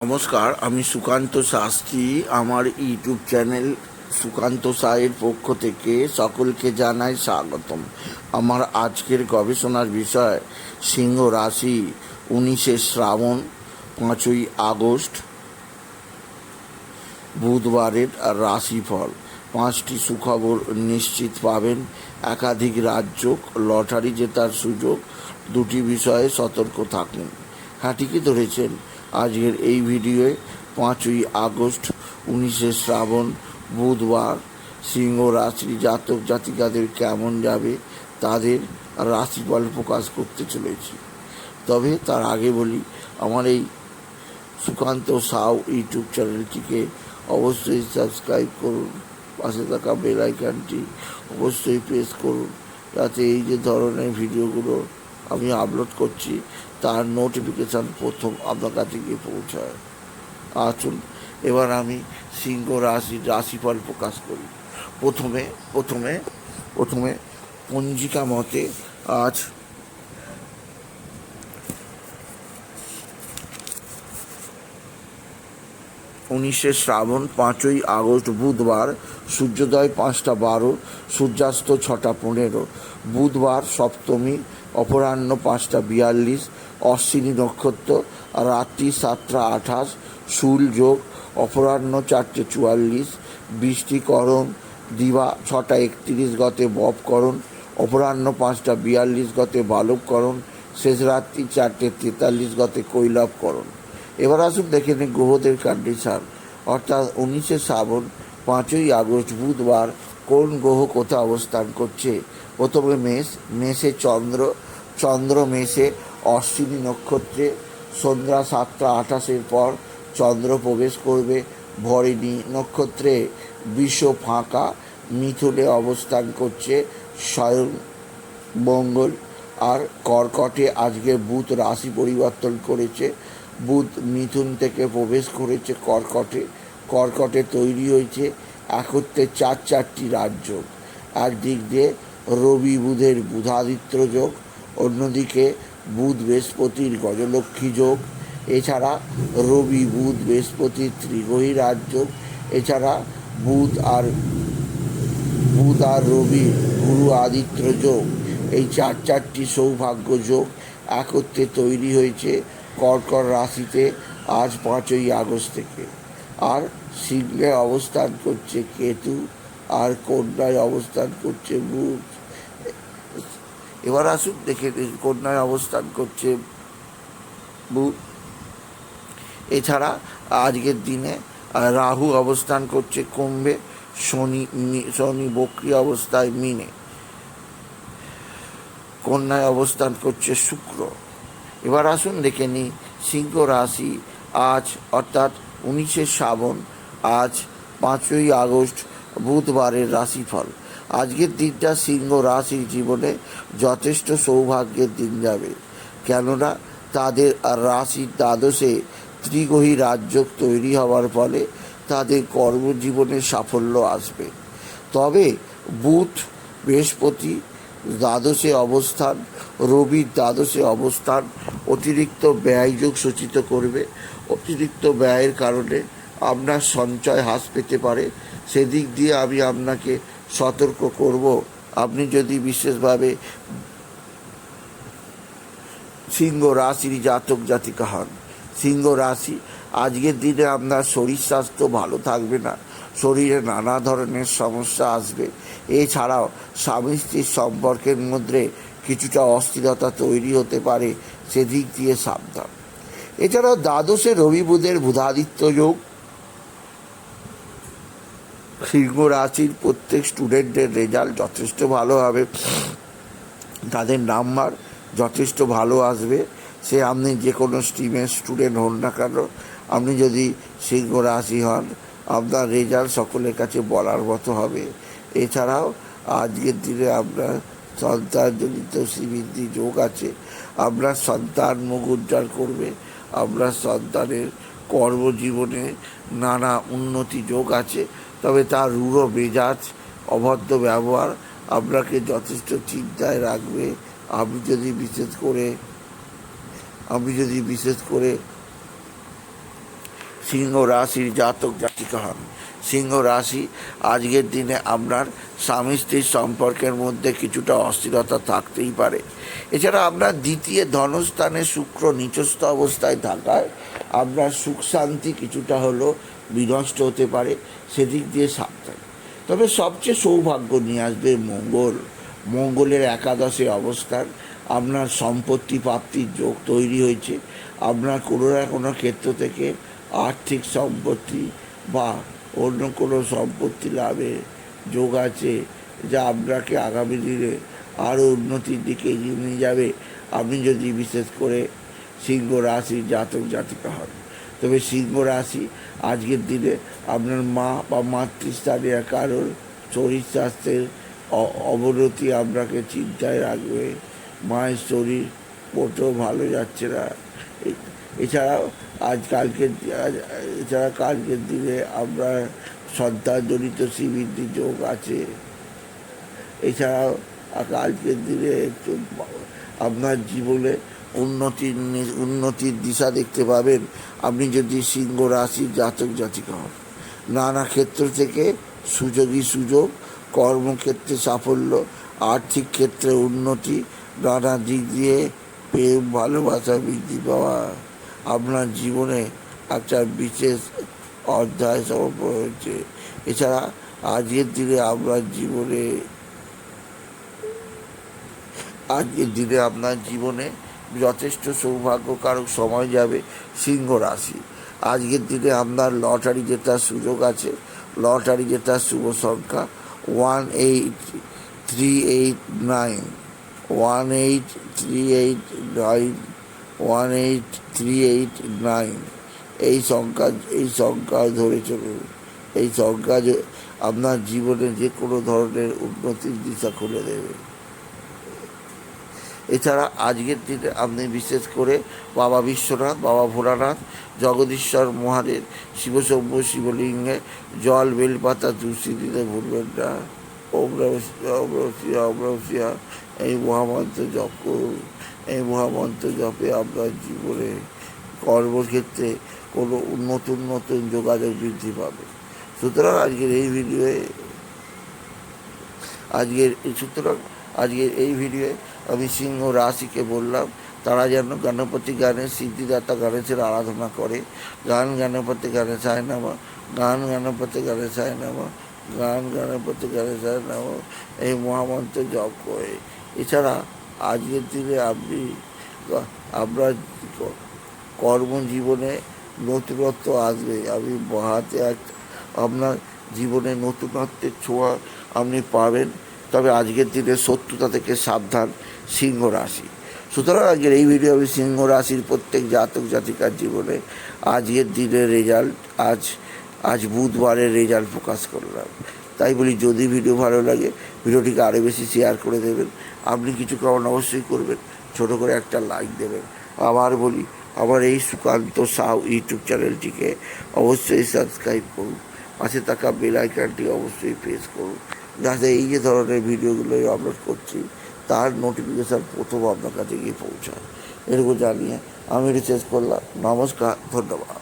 নমস্কার, আমি সুকান্ত শাস্ত্রী। আমার ইউটিউব চ্যানেল সুকান্ত সায়ের পক্ষ থেকে সকলকে জানাই স্বাগতম। আমার আজকের গবেষণার বিষয় সিংহ রাশি, 19শে শ্রাবণ, 5ই আগস্ট বুধবারের রাশিফল। 5টি সুখবর নিশ্চিত পাবেন, একাধিক রাজ্য, লটারি জেতার সুযোগ। 2টি বিষয়ে সতর্ক থাকুন। হ্যাঁ, ঠিকই ধরেছেন। আজকের এই ভিডিওয়ে 5ই আগস্ট 19শে শ্রাবণ বুধবার সিংহ রাশির জাতক জাতিকাদের কেমন যাবে তাদের রাশিফল প্রকাশ করতে চলেছি। তবে তার আগে বলি, আমার এই সুকান্ত সাউ ইউটিউব চ্যানেলটিকে অবশ্যই সাবস্ক্রাইব করুন, পাশে থাকা বেল আইকনটি অবশ্যই প্রেস করুন, যাতে এই যে ধরনের ভিডিওগুলো আমি আপলোড করছি তার নোটিফিকেশান প্রথম আপনার কাছে গিয়ে পৌঁছায়। আসুন এবার আমি সিংহ রাশির রাশিফল প্রকাশ করি। প্রথমে পঞ্জিকা মতে আজ 19শে শ্রাবণ, 5ই আগস্ট বুধবার। সূর্যোদয় 5টা 12, সূর্যাস্ত 6টা 15। বুধবার সপ্তমী, অপরাহ্ন 5টা 42, অশ্বিনী নক্ষত্র, রাত্রি 7টা 28, শূল যোগ, অপরাহ্ন 4টে 44, বৃষ্টিকরণ, দিবা 6টা 31 গতে ববকরণ, অপরাহ্ন 5টা 42 গতে বালবকরণ, শেষ রাত্রি 4টে 43 গতে কৈলবকরণ। এবার আসুন দেখে নিন গ্রহদের কন্ডিশন, অর্থাৎ 19শে শ্রাবণ 5ই আগস্ট বুধবার কোন গ্রহ কোথায় অবস্থান করছে। প্রথমে মেষে চন্দ্র মেষে অশ্বিনী নক্ষত্রে সন্ধ্যা 7টা 28 পর চন্দ্র প্রবেশ করবে ভরিণী নক্ষত্রে। বৃষ ফাঁকা, মিথুনে অবস্থান করছে স্বয়ং মঙ্গল। আর কর্কটে আজকে বুধ রাশি পরিবর্তন করেছে, বুধ মিথুন থেকে প্রবেশ করেছে কর্কটে তৈরি হয়েছে একত্রে 4টি রাজ্য। একদিক দিয়ে রবি বুধের বুধাদিত্য যোগ, অন্যদিকে বুধ বৃহস্পতির গজলক্ষ্মী যোগ, এছাড়া রবি বুধ বৃহস্পতির ত্রিগ্রহী রাজ্য, এছাড়া বুধ আর রবি গুরু আদিত্য যোগ। এই চারটি সৌভাগ্য যোগ একত্রে তৈরি হয়েছে কর্কট রাশিতে আজ 5ই আগস্ট থেকে। আর সিংহে অবস্থান করছে কেতু, আর কন্যায় অবস্থান করছে বুধ। এবার আসুন দেখে কন্যায় অবস্থান করছে বুধ। এছাড়া আজকের দিনে রাহু অবস্থান করছে কুম্ভে, শনি বক্রী অবস্থায় মিনে, কন্যায় অবস্থান করছে শুক্র। এবার আসুন দেখে নিই সিংহ রাশি আজ, অর্থাৎ 19শে শ্রাবণ আজ 5ই আগস্ট বুধবারের রাশিফল। আজকের দিনটা সিংহ রাশির জীবনে যথেষ্ট সৌভাগ্যের দিন যাবে, কেননা তাদের রাশির দ্বাদশে ত্রিগ্রহী রাজযোগ তৈরি হওয়ার ফলে তাদের কর্মজীবনে সাফল্য আসবে। তবে বুধ বৃহস্পতি দ্বাদশে অবস্থান, রবির দ্বাদশে অবস্থান অতিরিক্ত ব্যয়যোগ সূচিত করবে। অতিরিক্ত ব্যয়ের কারণে আপনার সঞ্চয় হ্রাস পেতে পারে, সেদিক দিয়ে আমি আপনাকে সতর্ক করব। আপনি যদি বিশেষভাবে সিংহ রাশির জাতক জাতিকা হন, সিংহ রাশি আজকের দিনে আপনার শরীর স্বাস্থ্য ভালো থাকবে না, শরীরে নানা ধরনের সমস্যা আসবে। এছাড়াও স্বামী স্ত্রীর সম্পর্কের মধ্যে কিছুটা অস্থিরতা তৈরি হতে পারে, সেদিক দিয়ে সাবধান। এছাড়াও দ্বাদশে রবি বুধের বুধাদিত্য যোগ। সিংহ রাশির প্রত্যেক স্টুডেন্টের রেজাল্ট যথেষ্ট ভালো হবে, তাদের নাম্বার যথেষ্ট ভালো আসবে। সে আপনি যে কোনো স্ট্রিমের স্টুডেন্ট হন না কেন, আপনি যদি সিংহ রাশি হন, আপনার রেজাল্ট সকলের কাছে বলার মতো হবে। এছাড়াও আজকের দিনে আপনার সন্তানজনিত শ্রীবৃদ্ধি যোগ আছে, আপনার সন্তান মুখ উজ্জ্বল করবে, আপনার সন্তানের কর্মজীবনে নানা উন্নতি যোগ আছে। তবে তার রূঢ় মেজাজ, অভদ্র ব্যবহার আপনাকে যথেষ্ট চিন্তায় রাখবে। আপনি যদি বিশেষ করে সিংহ রাশির জাতক জাতিকা হন। সিংহ রাশি, আজকের দিনে আপনার স্বামী স্ত্রীর সম্পর্কের মধ্যে কিছুটা অস্থিরতা থাকতেই পারে। এছাড়া আপনার দ্বিতীয় ধনস্থানে শুক্র নিচস্থ অবস্থায় থাকায় আপনার সুখ শান্তি কিছুটা হলেও বিনষ্ট হতে পারে, সেদিক দিয়ে সাবধান। তবে সবচেয়ে সৌভাগ্য নিয়ে আসবে মঙ্গলের একাদশে অবস্থান। আপনার সম্পত্তি প্রাপ্তির যোগ তৈরি হয়েছে। আপনার কোনো না কোনো ক্ষেত্র থেকে আর্থিক সম্পত্তি বা অন্য কোনো সম্পত্তি লাভের যোগ আছে, যা আপনাকে আগামী দিনে আরও উন্নতির দিকে এগিয়ে নিয়ে যাবে, আপনি যদি বিশেষ করে সিংহ রাশির জাতক জাতিকা হন। তবে সিংহ রাশি, আজকের দিনে আপনার মা বা মাতৃস্থানীয় কারোর শরীর স্বাস্থ্যের অবনতি আপনাকে চিন্তায় রাখবে। মায়ের শরীর মোটেও ভালো যাচ্ছে না। এছাড়াও কালকের দিনে আপনার সন্তানজনিত শ্রীবৃদ্ধির যোগ আছে। এছাড়াও কালকের দিনে একটু আপনার জীবনে উন্নতির দিশা দেখতে পাবেন আপনি যদি সিংহ রাশির জাতক জাতিকা হন। নানা ক্ষেত্র থেকে সুযোগ, কর্মক্ষেত্রে সাফল্য, আর্থিক ক্ষেত্রে উন্নতি, নানা দিক দিয়ে প্রেম ভালোবাসা বৃদ্ধি পাওয়া আপনার জীবনে একটা বিশেষ অধ্যায় সমর্পণ হয়েছে। এছাড়া আজকের দিনে আপনার জীবনে যথেষ্ট সৌভাগ্যকারক সময় যাবে সিংহ রাশি। আজকের দিনে আপনার লটারি জেতার সুযোগ আছে। লটারি জেতার শুভ সংখ্যা 18389, 18389 এই সংখ্যা ধরে চলুন। এই সংখ্যা আপনার জীবনে যে কোনো ধরনের উন্নতির দিশা খুলে দেবে। এছাড়া আজকের দিনে আপনি বিশেষ করে বাবা বিশ্বনাথ, বাবা ভোলানাথ, জগদীশ্বর মহাদেব, শিবশম্ভু শিবলিঙ্গে জল বেলপাতা তুলসী দিতে ভুলবেন না। ওম নমঃ শিবায়, ওম নমঃ শিবায়, ওম নমঃ শিবায় এই মহামন্ত্র জপ করুন। এই মহামন্ত্র জপে আপনার জীবনে কর্মক্ষেত্রে কোনো নতুন যোগাযোগ বৃদ্ধি পাবে। সুতরাং আজকের এই ভিডিওয়ে আমি সিংহ রাশিকে বললাম তারা যেন গণপতি গানের সিদ্ধিদাতা গণেশের আরাধনা করে। গান গণপতি গণেশায় নমঃ, গান গণপতি গণেশায় নমঃ, গান গণপতি গণেশায় নমঃ এই মহামন্ত্র জপ করে। এছাড়া আজকের দিনে আপনার কর্মজীবনে নতুনত্ব আসবে। আপনি আপনার জীবনে নতুনত্বের ছোঁয়া আপনি পাবেন। তবে আজকের দিনে শত্রুতা থেকে সাবধান সিংহ রাশি। সুতরাং আজকের এই ভিডিও আমি সিংহ রাশির প্রত্যেক জাতক জাতিকার জীবনে আজকের দিনের রেজাল্ট, আজ বুধবারের রেজাল্ট প্রকাশ করলাম। তাই বলি, যদি ভিডিও ভালো লাগে ভিডিওটিকে আরও বেশি শেয়ার করে দেবেন। আপনি কিছু কারণ অবশ্যই করবেন, ছোটো করে একটা লাইক দেবেন। আবার বলি, আমার এই সুকান্ত সাউ ইউটিউব চ্যানেলটিকে অবশ্যই সাবস্ক্রাইব করুন। পাশে থাকা বেল আইকনটি অবশ্যই প্রেস করুন, যাতে এই যে ধরনের ভিডিওগুলো আপলোড করছি তার নোটিফিকেশান প্রথম আপনার কাছে গিয়ে পৌঁছায়। এরকম জানিয়ে আমি শেষ করলাম। নমস্কার, ধন্যবাদ।